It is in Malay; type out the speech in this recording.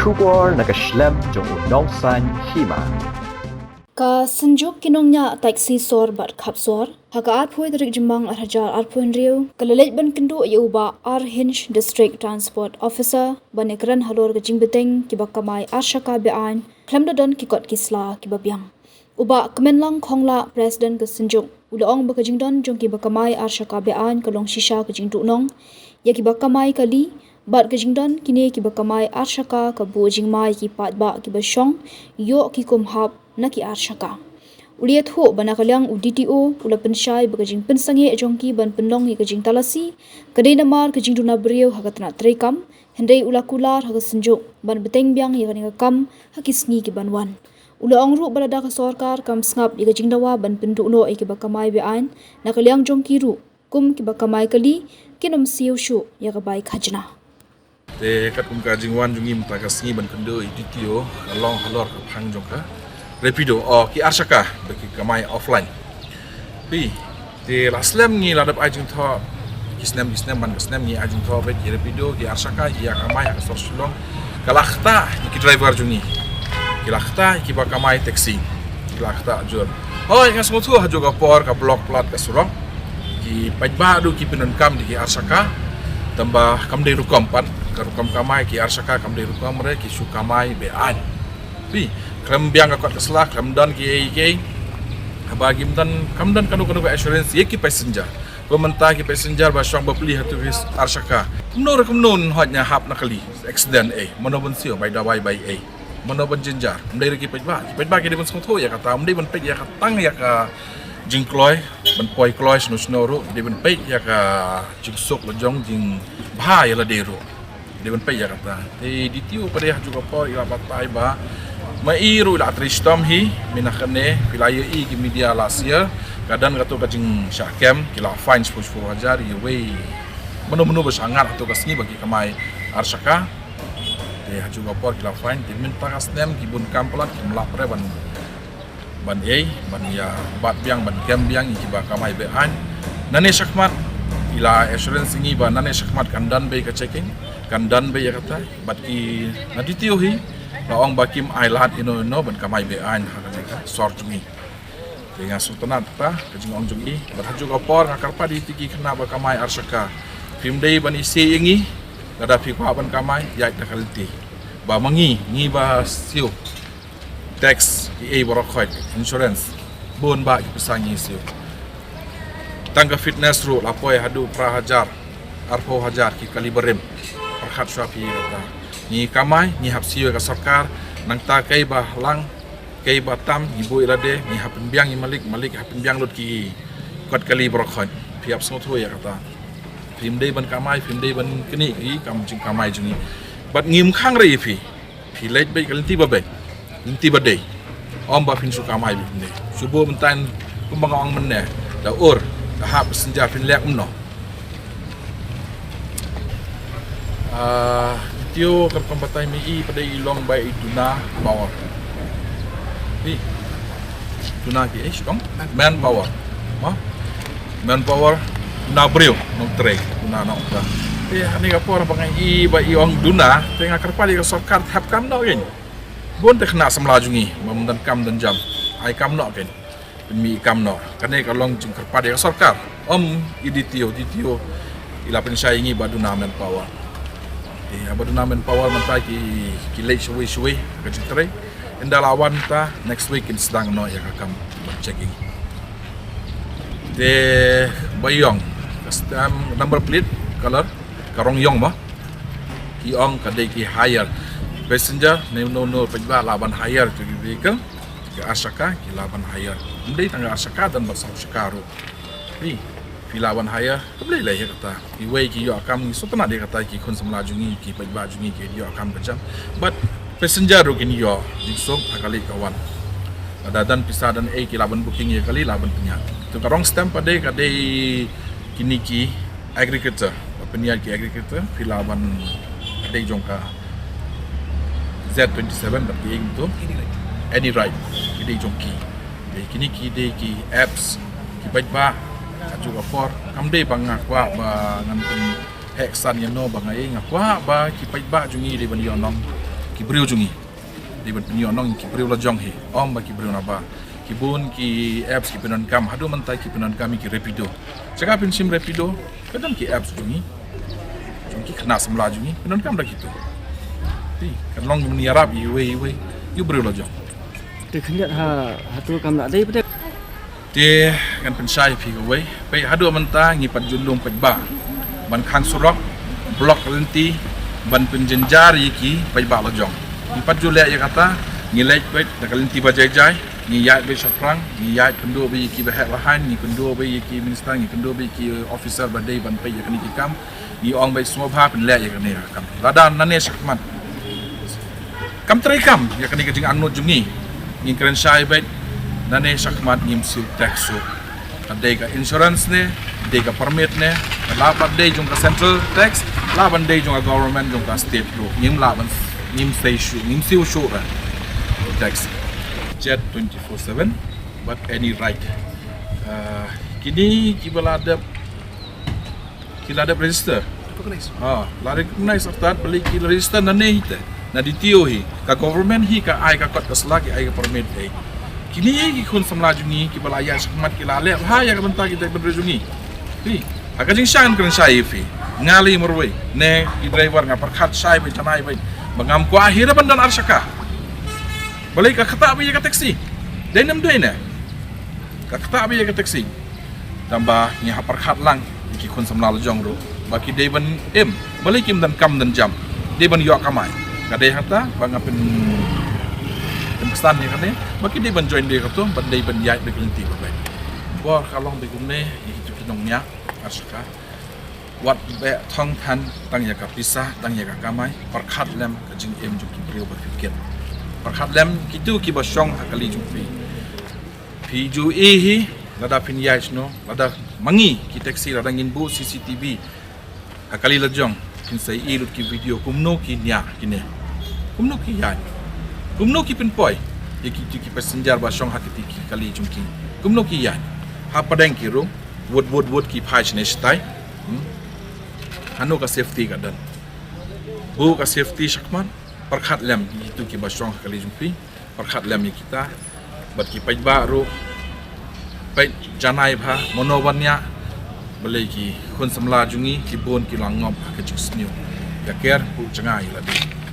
Shubor nakaslem jong unongsan hima. Ka senjuk kinongnya taksi sor bat khap sor haka arpoi tarik jembang arhajar arpoin riu kalalej ban kendo yuba Arhinch District Transport Officer banekran halor gajing beteng kibakamai arshaka bean klamdadon kikot kisla kibabyang uba kemenlang khongla president ke senjuk ulaong bakajingdon jong kibakamai arshaka bean kalong shisha kajing nong ya kibakamai kali bat kajingdon kini kibakamai arshaka kabu jingmai ki patba kibasyong yo kikumhap na ki arshaka uliat ho banakalyang UDTO ula pensyai bagajing pensangi jongki ban penlong hi kajing talasi kadai namar kajing duna beriau hakatna trekam hendai ula kular haka senjuk ban beteng biang hi kaning kam hakisngi ki banwan ula ongru balada ka sarkar kam sngap hi kajing dawa ban pendu no ki bakamai bean nakalyang jongki ru kum ki bakamai kali kinom siu shu ya ka bai khajna te kat kum ka jingwan jungi mta ka sngi ban kendo UDTO along halor ka phang jongka Rapido ki arshaka bagi kamai offline. Pi te laslam ngi ladap ajung tho kisnam ban kisnam ngi ajung tho bagi Rapido ki arshaka ya kamai ka sor sulong kalakta ki driver jungi. Kilakta ki ba kamai taxi. Kilakta jor. Hoi ngas mutu ha juga por ka blok plat ka surong. Ki pajba du ki pinon kam di ki arshaka tambah kam de rukom pan ka rukom kamai ki arshaka kam de rukom re ki su kamai bean. Pi Kembiang akot keslah, kemdan ki bagi mdan kemdan kanu assurance ye ki passenger. Pementah ki passenger basyong bapli hatu ris arshaka. Kemnun hotnya hap nakali accident monobon sio by dawai by monobon jinjar. Mdai ki pajba ki dibon songtho ya kata mdai ban pej ya katang ya ka jingkloy ban poi kloy snusnoru dibon pej ya ka jingsok lojong jing bha ya la deru. Dibon pej ya kata. Di tiu pada juga por ila batai ba Mairu la tristom hi minakane filaya ki media last year kadang katu kajing syakem kila fine 10,000 ye we menu bersangat atau kasni bagi kamai arshaka de haju gopor kila fine min takasnem ki bun kamplat ki melap re ban ya bat biang ban kem biang ki ba kamai bean nane syakmat ila assurance ni ba nane syakmat kandan be ka checking kandan be ya kata bat ki naditio hi Laong bakim ailat ino ban kamai bean hakaka sor jungi dengan sultanat ta kajing ong jungi berhaju opor ngakarpa di tiki kena ba kamai arshaka film dei ban isi ingi ada fi kwa ban kamai ya takalti ba mangi ngi ba siu tax ki borokhoit insurance bon ba ipisangi siu tangga fitness ru lapoi hadu prahajar arpo hajar ki kaliberim perkhat swapi kata ni kamai ni hapsiyo ka sarkar nang ta kai ba lang kai ba tam ibu irade ni hapin biang ni malik hapin biang lut ki kot kali brokhon piap smotho ya kata film dei ban kamai film dei ban kini i kam jing kamai jungi bat ngim khang rei fi lej be kalinti ba be linti ba dei om ba fin su kamai bi ne subo mentan kumbang ong menne da ur da hap senja fin lek mno Tio kerkompatai mi pada ilong by tuna power. Ni tuna ki dong manpower. Manpower na brio no trek tuna no ta. Ani ka por bangai i ba iong duna tengah kerpali ka sarkar hap kam no gen. Bon te kena semlajungi memdan kam dan jam. Ai kam no gen. Mi kam no. Kane ka long jing kerpali ka sarkar. Iditio ila pensai ngi ba duna manpower. Abadu namen power mantai ki late suwe ka jitre inda lawan ta next week in sedang no ya kakam checking de bayong custom number plate color karong yong ma ki ong ka de ki higher passenger no pajba laban higher to vehicle ki asaka ki laban higher ndai tangga asaka dan basau shikaru ni Pilawan haya boleh lah ya kata iway ki yo akam so pernah dia kata ki kun semla jungi ki pajba jungi ki yo akam kejam but passenger ro kini yo dingsong akali kawan ada dan pisah dan ki laban booking ya kali laban punya tu karong stamp pada kade kini ki agriculture peniat ki agriculture pilawan kade jongka Z27 tapi itu any right kide jongki kini ki de ki apps ki pajba juga for kamde bangakwa ba ngantun heksan yano bangai ngakwa ba kipai ba jungi di banionong kibriu jungi di ban penyo nong kibriu la jong he om ba kibriu na ba kibun ki apps ki penon kam hadu mentai ki penon kami ki rapido cakap pin sim rapido kadang ki apps jungi kena semula jungi penon kam dah gitu ti kan long ni arab iwe you briu la jong Từ khi nhận hà tu cầm lại đây ti kan pensai pi we pe hadu menta ngi pat jundung pat ba ban khang surok blok lenti ban penjenjar yiki pai ba la jong ni pat jule ya kata ngi lek pe da lenti ba jai jai ngi yai be soprang ngi yai kendo be yiki be hak lahan ngi kendo be yiki minister ngi kendo be yiki officer ba dei ban pe ya kani kam ngi ong be semua pha pen lek ya kani kam ladan nane sakmat kam trai kam ya kani kajing angnut jungi ngi keren sai be nane sakmat ngim sil tax so adai ka insurance ne adai ka permit ne laban dei jong ka central tax laban dei jong ka government jong ka state ro ngim laban ngim sei shu ngim siu shu ra tax jet 24/7 but any right kini kila ada register la recognize after beli kila register nane hite na ditio hi ka government hi ka ai ka kot ka selagi ai ka permit ai kini ki kun samla jungi ki balaya sakmat ki lale ha ya ka benta kita berjungi pi aga jing shan kan sai fi ngali morwe ne ki driver nga perkhat sai be tanai be bangam ko akhir bandan arsaka balik ka khata be ka taxi denam doi ne ka khata be ka taxi tambah ni ha perkhat lang ki kun samla jong ro baki dei ban em balik kim dan kam dan jam dei ban yo kamai ka dei hata bangapin Pakistan ni kan ni, bagi dia ban join dia tu, ban dia ban yai berkelinti berbaik. Buat kalau begini, itu kinongnya, arsaka. Wat be thong than, tang ya ka pisah, tang ya ka kamai, perkhat lem kajing em juki brio berfikir. Perkhat lem kitu ki basong akali jumpi. Pi ju hi, lada pin yai no, lada mangi ki taxi lada ngin bu CCTV. Akali lajong, kin sai ilut ki video kumno ki nya kine. Kumno ki yai. Kumno ki pinpoy ki passenger ba shong hakiti ki kali jumki kumno ki yan ha padang ki ro wood ki phai chne stai hanu ka safety ka dan bu ka safety shakman perkhat lem itu ki ba shong kali jumpi perkhat lem ni kita bat ki pai ba ro pai janai bha monobanya bele ki khun samla jungi ki bon ki langom ka jusniu ya ker pu changai la di